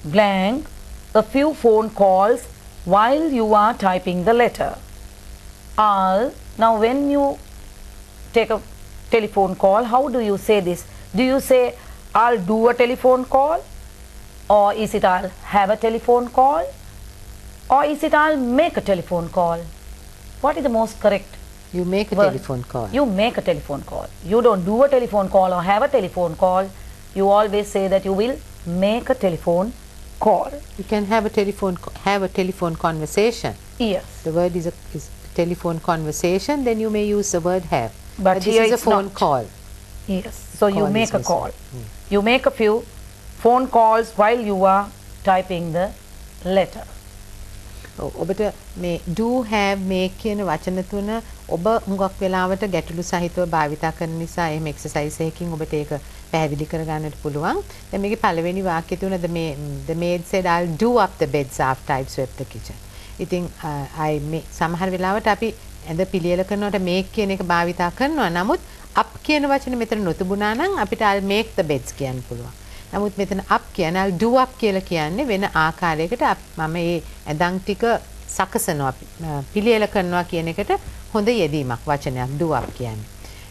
blank a few phone calls while you are typing the letter. I'll, now when you take a telephone call, how do you say this? Do you say, I'll do a telephone call? Or is it, I'll have a telephone call? Or is it, I'll make a telephone call? What is the most correct? You make a telephone call. You make a telephone call. You don't do a telephone call or have a telephone call. You always say that you will make a telephone call. You can have a telephone conversation. Yes. The word is a telephone conversation, then you may use the word have. But this here is a it's phone not. call. Yes. So you Call make is a missing. call. You make a few phone calls while you are typing the letter. ඔබට මේ do have make කියන වචන තුන ඔබ හුඟක් වෙලාවට ගැටලු සහිතව භාවිතා කරන නිසා එහෙම එක්සර්සයිස් එකකින් ඔබට ඒක පැහැදිලි කරගන්නට පුළුවන්. දැන් මේකේ පළවෙනි වාක්‍යය තුන the maid said I'll do up the beds after I've swept the kitchen. ඉතින් සමහර වෙලාවට අපි ඇඳ පිළියෙල කරනකොට make කියන එක භාවිතා කරනවා. නමුත් up කියන වචනේ මෙතන නොතිබුණා නම් අපිට I'll make the beds කියන්න පුළුවන්. නමුත් මෙතන up කියන්නේ I'll do up කියලා කියන්නේ වෙන ආකාරයකට මම මේ ඇඳන් ටික සකසනවා පිළියෙල කරනවා කියන එකට හොඳ යෙදීමක් වචනයක් do up කියන්නේ.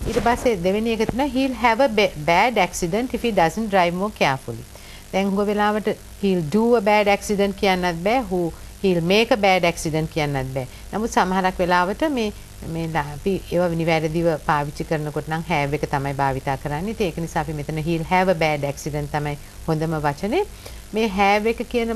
ඊට පස්සේ දෙවෙනි එක තමයි he'll have a bad accident if he doesn't drive more carefully. දැන් හුඟ වෙලාවට he'll do a bad accident කියන්නත් බෑ, he'll make a bad accident කියන්නත් බෑ. නමුත් සමහරක් වෙලාවට මේ අපි ඒවා නිවැරදිව පාවිච්චි කරනකොට නම් have එක තමයි භාවිතා කරන්නේ. ඒක නිසා අපි මෙතන he'll have a bad accident තමයි හොඳම වචනේ. මේ have එක කියන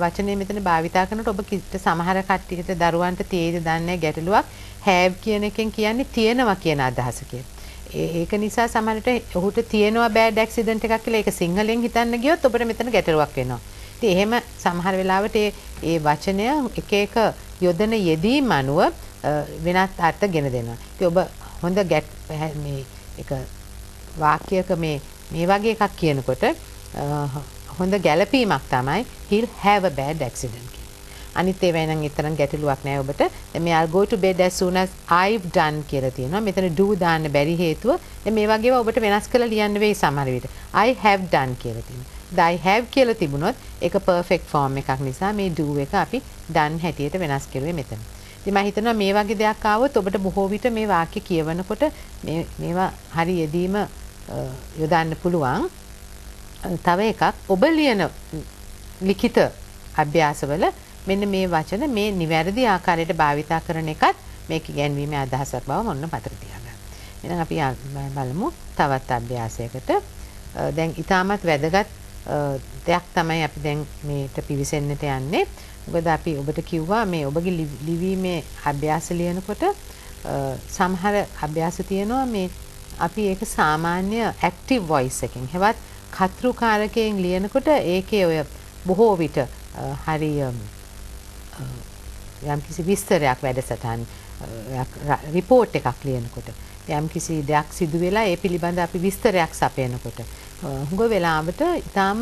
වචනේ මෙතන භාවිතා කරනකොට ඔබ කිට සමහර කට්ටියට දරුවන්ට තේරෙද දන්නේ ගැටලුවක් have කියන එකෙන් කියන්නේ තියෙනවා කියන අදහස කියලා. ඒක නිසා සමහරට ඔහුට තියෙනවා bad accident එකක් කියලා ඒක සිංහලෙන් හිතන්න ගියොත් ඔබට මෙතන ගැටලුවක් වෙනවා. ඉතින් එහෙම සමහර වෙලාවට ඒ වචනය එක එක යොදන යෙදීම් අනුව වෙනත් අර්ථ ගෙන දෙනවා. ඉතින් ඔබ හොඳ මේ එක වාක්‍යයක මේ වගේ එකක් කියනකොට හොඳ ගැළපීමක් තමයි he'll have a bad accident කියන්නේ. අනිත් ඒවා නම් ඊතරම් ගැටලුවක් නෑ ඔබට. දැන් මේ I'll go to bed as soon as I've done කියලා තියෙනවා. මෙතන do දාන්න බැරි හේතුව දැන් මේ වගේව ඔබට වෙනස් කරලා ලියන්න වෙයි සමහර විට. I have done කියලා තියෙනවා. I have කියලා තිබුණොත් ඒක perfect form එකක් නිසා මේ do එක අපි done හැටියට වෙනස් කරුවේ මෙතන. ඉතින් මම හිතනවා මේ වගේ දෙයක් ආවොත් ඔබට බොහෝ විට මේ වාක්‍ය කියවනකොට මේවා හරි යෙදීම යොදන්න පුළුවන්. තව එකක් ඔබ ලියන ලිඛිත අභ්‍යාසවල මෙන්න මේ වචන මේ නිවැරදි ආකාරයට භාවිතා කරන එකත් මේක ඉගැන්වීමේ අදහසක් බව මොන්න මතක තියාගන්න. එහෙනම් අපි බලමු තවත් අභ්‍යාසයකට. දැන් ඊටමත් වැදගත් දෙයක් තමයි අපි දැන් මේට පිවිසෙන්නට යන්නේ. මොකද අපි ඔබට කිව්වා මේ ඔබගේ ලිවීමේ අභ්‍යාස ලියනකොට සමහර අභ්‍යාස තියෙනවා මේ අපි ඒක සාමාන්‍ය ඇක්ටිව් වොයිස් එකෙන් හෙවත් කතෘකාරකයෙන් ලියනකොට ඒකේ ඔය බොහෝ විට හරි යම් කිසි විස්තරයක් වැඩසටහන් රිපෝට් එකක් ලියනකොට යම් කිසි දෙයක් සිදු වෙලා ඒ පිළිබඳ අපි විස්තරයක් සපයනකොට හුඟ වෙලාවට ඊටාම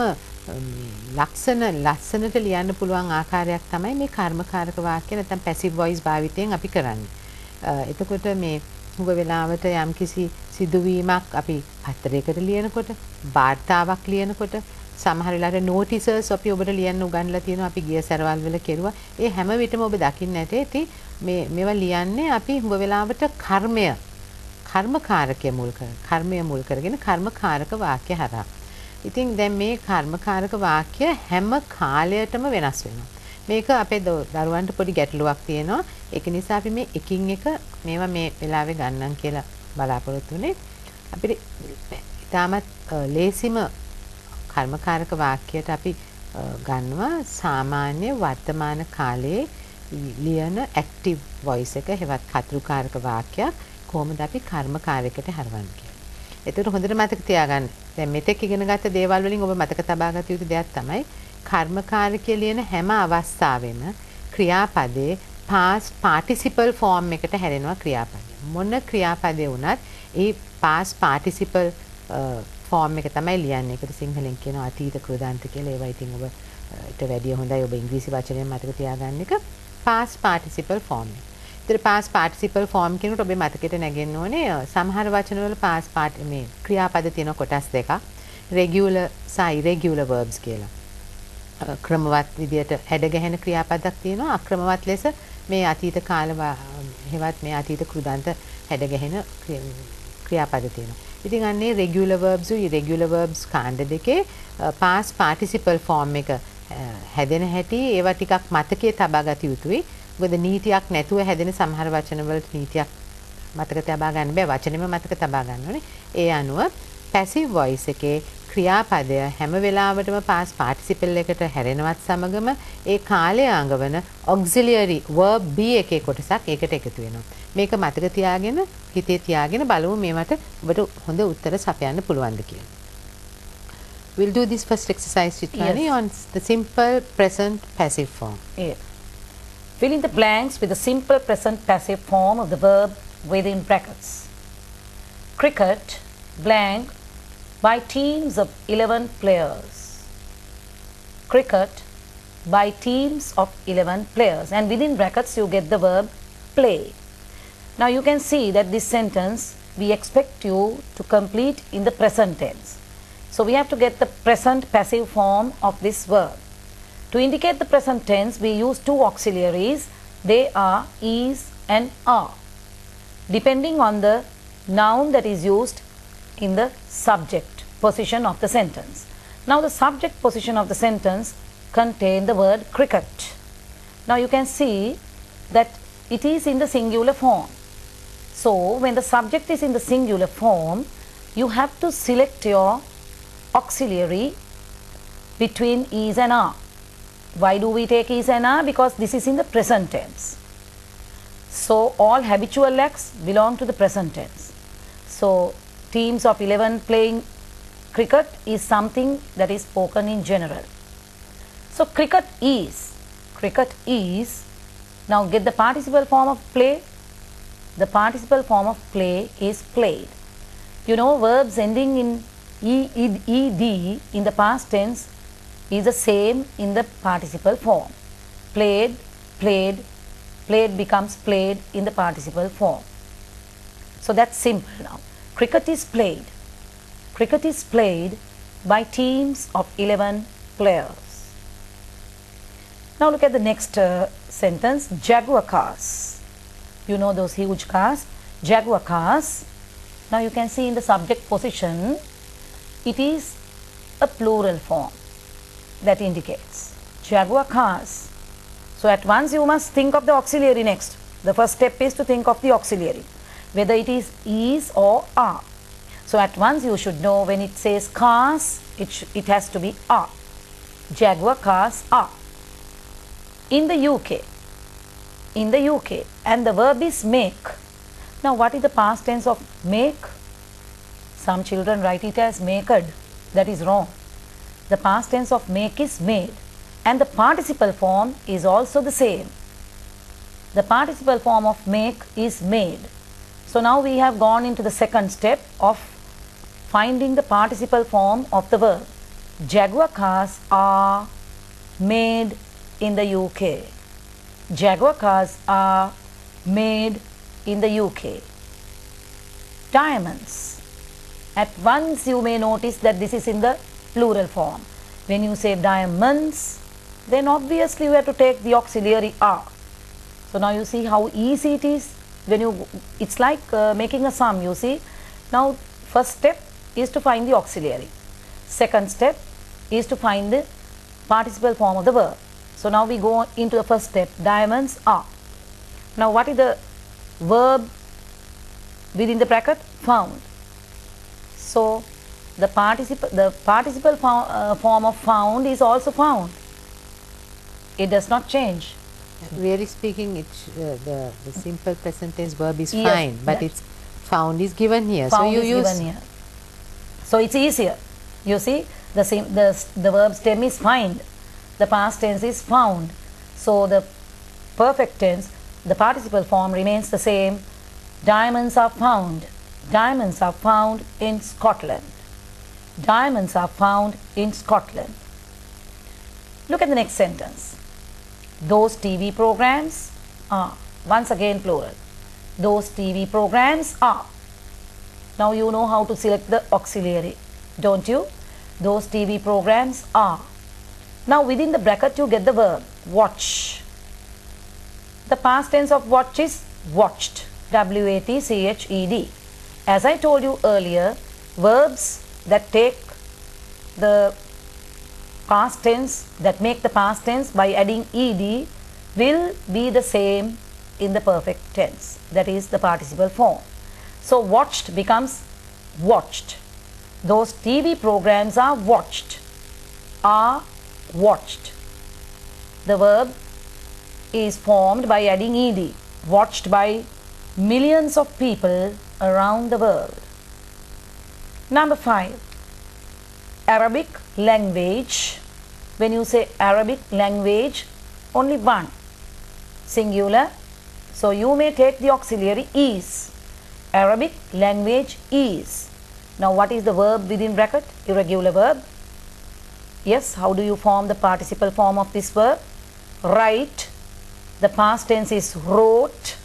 ලස්සනට ලියන්න පුළුවන් ආකාරයක් තමයි මේ කර්මකාරක වාක්‍ය නැත්නම් පැසිව් වොයිස් භාවිතයෙන් අපි කරන්නේ. එතකොට මේ හුඟ වෙලාවට යම් කිසි සිදුවීමක් අපි පත්‍රයකට ලියනකොට, වාර්තාවක් ලියනකොට, සමහර වෙලාවට නෝටිසස් අපි ඔබට ලියන්න උගන්ලා තියෙනවා අපි ගිය සැරවල් වල කෙරුවා. ඒ හැම විටම ඔබ දකින්න ඇති. ඉතින් මේවා ලියන්නේ අපි හුඟ වෙලාවට කර්මකාරකය මුල් කරගෙන කර්මකාරක වාක්‍ය හරහා. ඉතින් දැන් මේ කර්මකාරක වාක්‍ය හැම කාලයටම වෙනස් වෙනවා. මේක අපේ දරුවන්ට පොඩි ගැටලුවක් තියෙනවා. ඒක නිසා අපි මේ එකින් එක මේවා මේ වෙලාවේ ගන්නම් කියලා බලාපොරොත්තු වෙන්නේ. අපිට ඉතාමත් ලේසිම කර්මකාරක වාක්‍යයට අපි ගන්නවා සාමාන්‍ය වර්තමාන කාලයේ ලියන ඇක්ටිව් වොයිස් එක හෙවත් කතෘකාරක වාක්‍යයක් කොහොමද අපි කර්මකාරයකට හරවන්නේ කියලා. ඒකට හොඳට මතක තියාගන්න. දැන් මෙතෙක් ඉගෙන ගත්ත දේවල් වලින් ඔබ මතක තබා ගත යුතු දෙයක් තමයි කර්මකාරකය ලියන හැම අවස්ථාවෙම ක්‍රියාපදයේ past participle form එකට හැරෙනවා ක්‍රියාපදය. මොන ක්‍රියාපදේ වුණත් ඒ past participle form එක තමයි ලියන්නේ. ඒකට සිංහලෙන් කියනවා අතීත කෘදාන්ත කියලා. ඒවා ඉතින් ඔබ ඊට වැඩිය හොඳයි ඔබ ඉංග්‍රීසි වචනයෙන් මතක තියාගන්න එක. past participle form එක. ඒතර past participle form කියනකොට ඔබේ මතකෙට නැගෙන්න ඕනේ සමහර වචනවල past part මේ ක්‍රියාපද තියෙන කොටස් දෙකක්. regular සහ irregular verbs කියලා. ක්‍රමවත් විදියට හැඩ ගැහෙන ක්‍රියාපදයක් තියෙනවා. අක්‍රමවත් ලෙස මේ අතීත කාල හෙවත් මේ අතීත කෘදාන්ත හැඩ ගැහෙන ක්‍රියාපද තියෙනවා. ඉතින් අන්නේ regular verbs irregular verbs කාණ්ඩ දෙකේ past participle form එක හැදෙන හැටි ඒවා ටිකක් මතකයේ තබා ගත යුතුයි. මොකද නීතියක් නැතුව හැදෙන සමහර වචන වලට නීතියක් මතක තබා ගන්න බෑ. වචනෙම මතක තබා ගන්න ඕනේ. ඒ අනුව passive voice එකේ ක්‍රියාපදය හැම වෙලාවටම past participle එකට හැරෙනවත් සමගම ඒ කාලය අඟවන auxiliary verb B එකේ කොටසක් ඒකට එකතු වෙනවා. මේක මතක තියාගෙන හිතේ තියාගෙන බලමු මේවට ඔබට හොඳ උත්තර සපයන්න පුළුවන්ද කියලා. We'll do this first exercise Chitrani on the simple present passive form. Yeah. Fill in the blanks with the simple present passive form of the verb within brackets. Cricket blank by teams of 11 players. Cricket by teams of 11 players, and within brackets you get the verb play. Now you can see that this sentence we expect you to complete in the present tense. So we have to get the present passive form of this verb. To indicate the present tense we use two auxiliaries. They are is and are, depending on the noun that is used in the subject position of the sentence. Now the subject position of the sentence contain the word cricket. Now you can see that it is in the singular form. So when the subject is in the singular form, you have to select your auxiliary between is and are. Why do we take is and are? Because this is in the present tense. So all habitual acts belong to the present tense. So teams of 11 playing cricket is something that is spoken in general. So cricket is, now get the participle form of play. The participle form of play is played. You know, verbs ending in ed in the past tense is the same in the participle form. Played, played, played becomes played in the participle form. So that's simple now. Cricket is played. Cricket is played by teams of 11 players. Now look at the next sentence. Jaguar cars. You know those huge cars. Jaguar cars. Now you can see in the subject position, it is a plural form that indicates Jaguar cars. So at once you must think of the auxiliary next. The first step is to think of the auxiliary, whether it is or are. So at once you should know when it says cars, it has to be are. Jaguar cars are. In the UK, and the verb is make. Now what is the past tense of make? Some children write it as maked. That is wrong. The past tense of make is made, and the participle form is also the same. The participle form of make is made. So now we have gone into the second step of finding the participle form of the verb. Jaguar cars are made in the UK. Jaguar cars are made in the UK. Diamonds. At once you may notice that this is in the plural form. When you say diamonds, then obviously you have to take the auxiliary are. So now you see how easy it is. When you, it's like making a sum, you see. Now first step is to find the auxiliary. Second step is to find the participle form of the verb. So now we go into the first step. Diamonds are. Now what is the verb within the bracket? Found. So the participle form of found is also found. It does not change. Really speaking, the simple present tense verb is Yes, fine, but it's found is given here. Found so you is use given here. So it's easier. You see, the verb stem is find. The past tense is found. So the perfect tense, the participle form remains the same. Diamonds are found. Diamonds are found in Scotland. Diamonds are found in Scotland. Look at the next sentence. Those TV programs are. Once again plural. Those TV programs are. Now you know how to select the auxiliary, don't you? Those TV programs are. Now within the bracket you get the verb watch. The past tense of watch is watched. W-A-T-C-H-E-D. As I told you earlier, verbs that take the past tense, that make the past tense by adding ed will be the same in the perfect tense, that is the participle form. So watched becomes watched. Those TV programs are watched. Are watched. The verb is formed by adding ed, watched by millions of people around the world. Number 5. Arabic language. When you say Arabic language, only one, singular. So you may take the auxiliary is. Arabic language is. Now what is the verb within bracket? Irregular verb. Yes, how do you form the participle form of this verb? Write. The past tense is wrote.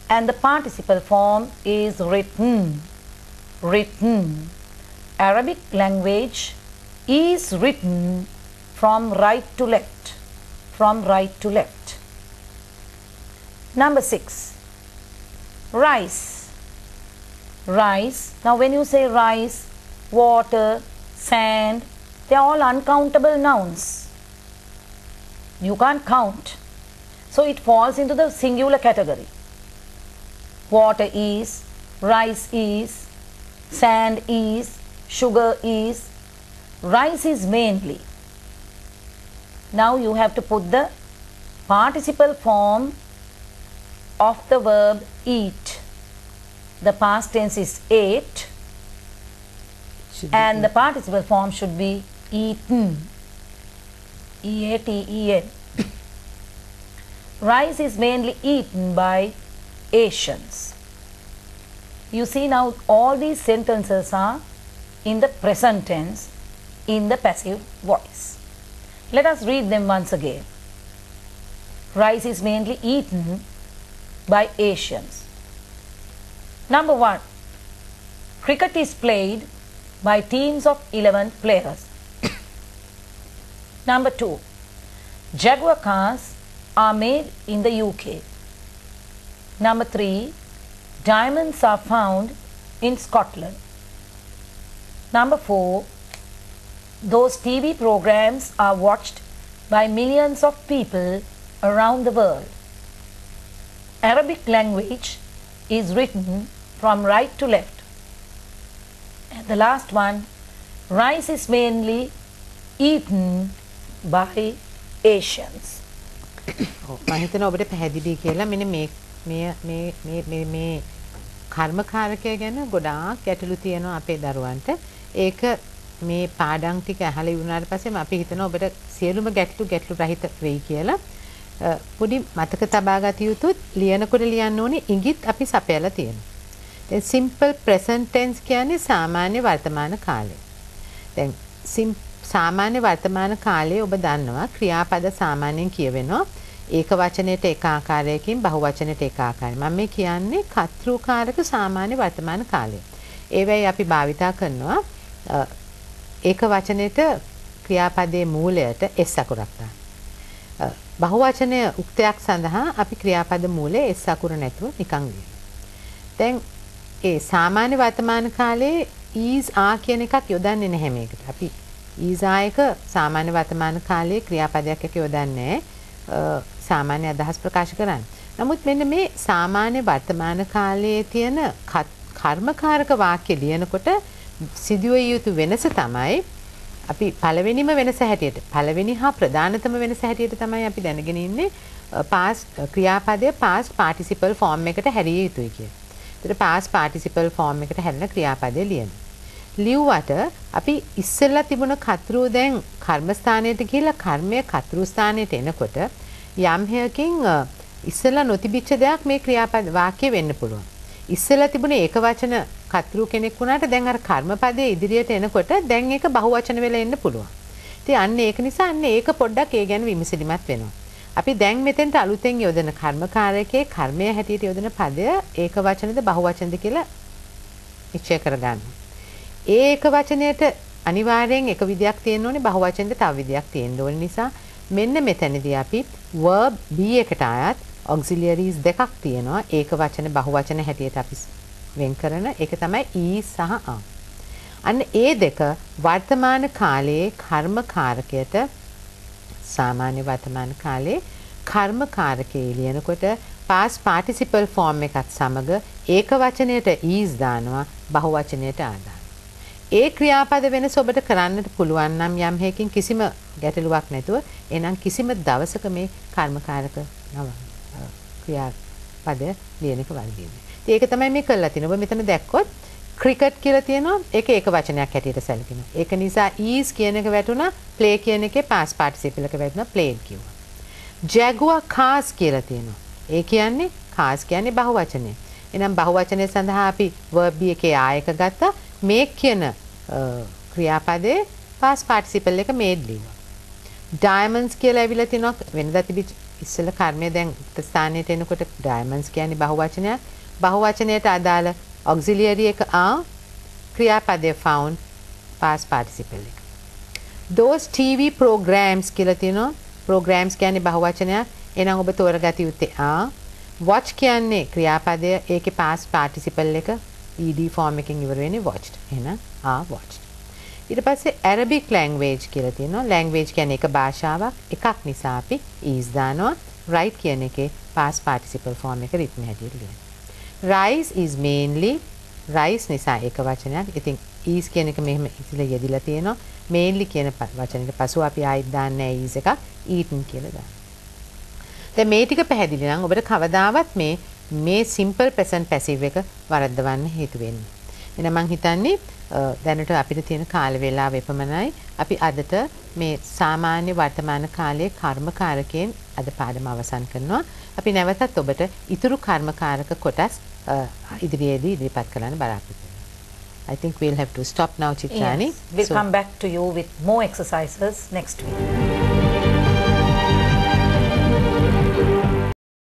And the participle form is written. Written. Arabic language is written from right to left. From right to left. Number 6. Rice. Rice. Now when you say rice, water, sand, they are all uncountable nouns. You can't count. So it falls into the singular category. Water is, rice is, sand is, sugar is. Rice is mainly. Now you have to put the participle form of the verb eat. The past tense is ate and the participle form should be eaten. E-A-T-E-N. Rice is mainly eaten by Asians. You see now all these sentences are in the present tense in the passive voice. Let us read them once again. Rice is mainly eaten by Asians. Number 1. Cricket is played by teams of 11 players. Number 2. Jaguar cars are made in the UK. Number 3. Diamonds are found in Scotland. Number 4. Those TV programs are watched by millions of people around the world. Arabic language is written from right to left. And the last one, rice is mainly eaten by Asians. මම හිතනවා ඔබට පැහැදිලි කියලා මෙන්න මේ කර්මකාරකය ගැන ගොඩාක් ගැටලු තියෙනවා අපේ දරුවන්ට. ඒක මේ පාඩම් ටික අහලා ඉවරනාට පස්සේ අපි හිතනවා ඔබට සියලුම ගැටලු රහිත වෙයි කියලා. පොඩි මතක තබා ගත යුතුත් ලියනකොට ලියන්න ඕනේ ඉඟිත් අපි සපයලා තියෙනවා. දැන් simple present tense කියන්නේ සාමාන්‍ය වර්තමාන කාලය. දැන් සාමාන්‍ය වර්තමාන කාලයේ ඔබ දන්නවා ක්‍රියාපද සාමාන්‍යයෙන් කියවෙනවා ඒක වචනයට එක ආකාරයකින් බහු වචනයට එක ආකාරයකින්. මම මේ කියන්නේ කර්තෘකාරක සාමාන්‍ය වර්තමාන කාලය. ඒ වෙයි අපි භාවිතා කරනවා ඒක වචනයට ක්‍රියාපදයේ මූලයට s අකුරක් දාන්න. බහු වචනය උක්තයක් සඳහා අපි ක්‍රියාපද මූලයේ s අකුර නැතුව නිකන් ලියනවා. දැන් ඒ සාමාන්‍ය වර්තමාන කාලයේ is are කියන එකක් යොදන්නේ නැහැ මේකට. අපි ඊසායක සාමාන්‍ය වර්තමාන කාලයේ ක්‍රියාපදයක් එක යොදන්නේ සාමාන්‍ය අදහස් ප්‍රකාශ කරන්න. නමුත් මෙන්න මේ සාමාන්‍ය වර්තමාන කාලයේ තියෙන කර්මකාරක වාක්‍ය ලියනකොට සිදුවිය යුතු වෙනස තමයි අපි පළවෙනිම වෙනස හැටියට පළවෙනි හා ප්‍රධානතම වෙනස හැටියට තමයි අපි දැනගෙන ඉන්නේ past ක්‍රියාපදයේ past participle form එකට හැරිය යුතුයි කියලා. ඒතර past participle form එකට හැරෙන ක්‍රියාපදේ ලියන. ලිව්වට අපි ඉස්සෙල්ලා තිබුණ කර්තෘ දැන් කර්මස්ථානයට ගිහිල්ලා කර්මය කර්තෘ ස්ථානයට එනකොට යම් හේයකින් ඉස්සෙල්ලා නොතිබිච්ච දෙයක් මේ ක්‍රියාපද වාක්‍ය වෙන්න පුළුවන්. ඉස්සෙල්ලා තිබුණ ඒක වචන කර්තෘ කෙනෙක් වුණාට දැන් අර කර්මපදයේ ඉදිරියට එනකොට දැන් ඒක බහුවචන වෙලා එන්න පුළුවන්. ඉතින් අන්න ඒක නිසා අන්න ඒක පොඩ්ඩක් ඒ ගැන විමසිලිමත් වෙනවා. අපි දැන් මෙතෙන්ට අලුතෙන් යොදන කර්මකාරකයේ කර්මය හැටියට යොදන පදය ඒක වචනද බහුවචනද කියලා නිශ්චය කරගන්න. ඒක වචනයට අනිවාර්යෙන් එක විදියක් තියෙන්න ඕනේ බහුවචනෙට තව විදියක් තියෙන්න ඕනේ නිසා මෙන්න මෙතනදී අපි verb B එකට ආයත් auxiliaries දෙකක් තියෙනවා ඒක වචන බහුවචන හැටියට අපි වෙන් කරන ඒක තමයි e සහ a. අන්න ඒ දෙක වර්තමාන කාලයේ කර්මකාරකයට සාමාන්‍ය වර්තමාන කාලයේ කර්මකාරකයේ ලියනකොට past participle form එකත් සමග ඒක වචනයට is දානවා බහුවචනයට a දානවා. ඒ ක්‍රියාපද වෙනස ඔබට කරන්නට පුළුවන් නම් යම් හේකින් කිසිම ගැටලුවක් නැතුව එනම් කිසිම දවසක මේ කර්මකාරක ක්‍රියාපද ලියන එක වර්ධින්නේ. ඒක තමයි මේ කරලා තියෙන්නේ. ඔබ මෙතන දැක්කොත් ක්‍රිකට් කියලා තියෙනවා. ඒක වචනයක් හැටියට සැලකෙනවා. ඒක නිසා is කියන එක වැටුණා play කියන එකේ past participle එක වැටුණා played කිව්වා. jaguar cars කියලා තියෙනවා. ඒ කියන්නේ cars කියන්නේ බහුවචනය. එහෙනම් බහුවචනය සඳහා අපි verb B එකේ ආයක ගත්තා. make කියන ක්‍රියාපදයේ past participle එක made ලියුවා. diamonds කියලා ඇවිල්ලා තිනවා වෙනදා තිබිච්ච ඉස්සෙල්ලා කර්මය දැන් ස්ථානයට එනකොට diamonds කියන්නේ බහුවචනයක්. බහුවචනයට අදාළ auxiliary එක ක්‍රියාපදයේ found past participle එක. those TV programs කියලා තිනවා programs කියන්නේ බහුවචනයක්. එහෙනම් ඔබ තෝරගත යුත්තේ watch කියන්නේ ක්‍රියාපදය ඒකේ past participle එක ed form එකකින් ඉවර වෙන්නේ watched. එහෙනම් watched. ඊට පස්සේ Arabic language කියලා තියෙනවා. language කියන්නේ එක භාෂාවක්. එකක් නිසා අපි is දානවා. write කියන එකේ past participle form එක written හැටියට ලියනවා. rice is mainly rice නිසා එක වචනයක්. ඉතින් is කියන එක මෙහෙම ඉතිලා යෙදිලා තියෙනවා. mainly කියන වචනෙට පසුව අපි ආයිත් දාන්නේ is එකක් eaten කියලා දානවා. දැන් මේ ටික පැහැදිලි නම් ඔබට කවදාවත් මේ simple present passive එක වරද්දවන්න හේතු වෙන්නේ. එහෙනම් මම හිතන්නේ දැනට අපිට තියෙන කාල වේලාව එපමණයි. අපි අදට මේ සාමාන්‍ය වර්තමාන කාලයේ කර්මකාරකයෙන් අද පාඩම අවසන් කරනවා. අපි නැවතත් ඔබට ඉතුරු කර්මකාරක කොටස් ඉදිරියේදී ඉදිරිපත් කරන්න බලාපොරොත්තු වෙනවා. I think we'll have to stop now, Chitrani. Yes, we'll come back to you with more exercises next week.